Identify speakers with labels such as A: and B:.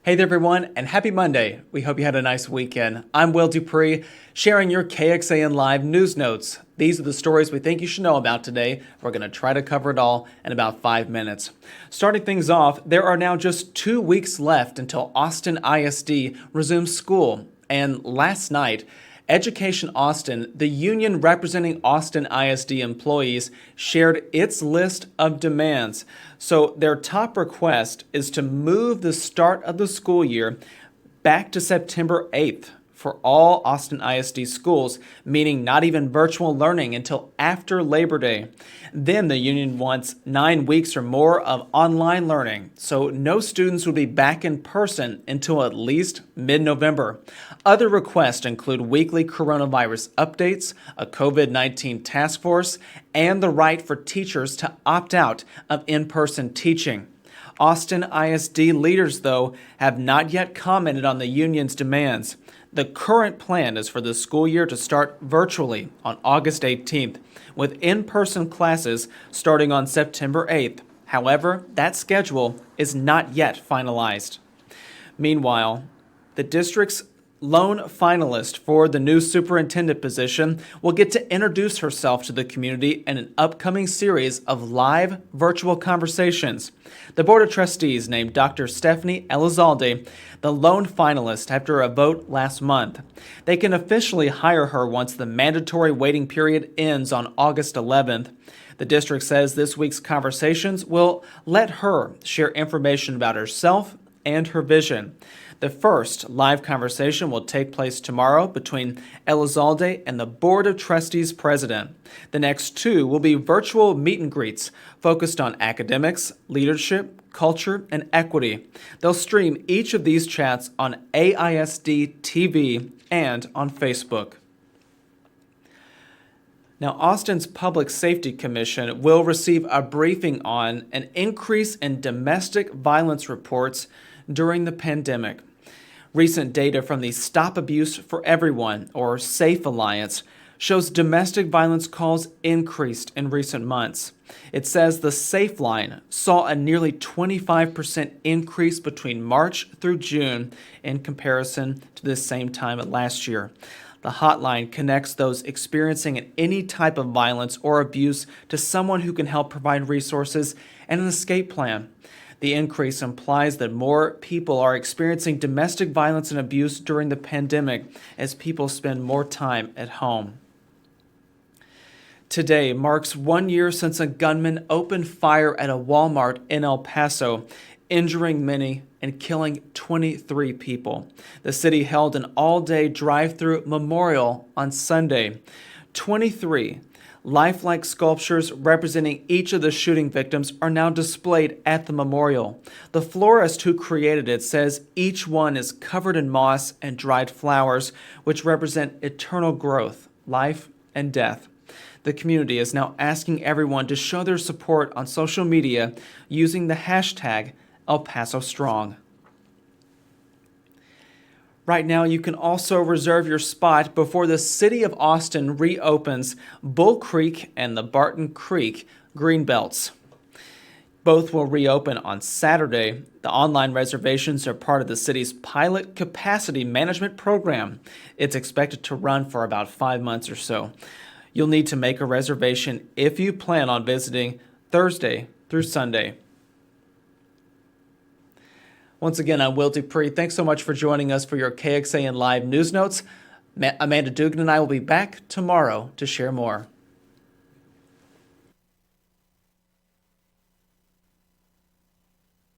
A: Hey there, everyone, and happy Monday. We hope you had a nice weekend. I'm DuPree, sharing your KXAN Live news notes. These are the stories we think you should know about today. We're going to try to cover it all in about 5 minutes. Starting things off, there are now just 2 weeks left until Austin ISD resumes school. And last night, Education Austin, the union representing Austin ISD employees, shared its list of demands. So their top request is to move the start of the school year back to September 8th for all Austin ISD schools, meaning not even virtual learning until after Labor Day. Then the union wants 9 weeks or more of online learning, so no students will be back in person until at least mid-November. Other requests include weekly coronavirus updates, a COVID-19 task force, and the right for teachers to opt out of in-person teaching. Austin ISD leaders, though, have not yet commented on the union's demands. The current plan is for the school year to start virtually on August 18th, with in-person classes starting on September 8th. However, that schedule is not yet finalized. Meanwhile, the district's lone finalist for the new superintendent position will get to introduce herself to the community in an upcoming series of live virtual conversations. The Board of Trustees named Dr. Stephanie Elizalde the lone finalist after a vote last month. They can officially hire her once the mandatory waiting period ends on August 11th. The district says this week's conversations will let her share information about herself and her vision. The first live conversation will take place tomorrow between Elizalde and the Board of Trustees president. The next 2 will be virtual meet and greets focused on academics, leadership, culture, and equity. They'll stream each of these chats on AISD TV and on Facebook. Now, Austin's Public Safety Commission will receive a briefing on an increase in domestic violence reports during the pandemic. Recent data from the Stop Abuse for Everyone, or SAFE Alliance, shows domestic violence calls increased in recent months. It says the SAFE line saw a nearly 25% increase between March through June in comparison to the same time last year. The hotline connects those experiencing any type of violence or abuse to someone who can help provide resources and an escape plan. The increase implies that more people are experiencing domestic violence and abuse during the pandemic as people spend more time at home. Today marks 1 year since a gunman opened fire at a Walmart in El Paso, injuring many and killing 23 people. The city held an all-day drive-through memorial on Sunday. 23 lifelike sculptures representing each of the shooting victims are now displayed at the memorial. The florist who created it says each one is covered in moss and dried flowers, which represent eternal growth, life, and death. The community is now asking everyone to show their support on social media using the hashtag El Paso Strong. Right now, you can also reserve your spot before the City of Austin reopens Bull Creek and the Barton Creek Greenbelts. Both will reopen on Saturday. The online reservations are part of the city's pilot capacity management program. It's expected to run for about 5 months or so. You'll need to make a reservation if you plan on visiting Thursday through Sunday. Once again, I'm DuPree. Thanks so much for joining us for your KXAN Live news notes. Amanda Dugan and I will be back tomorrow to share more.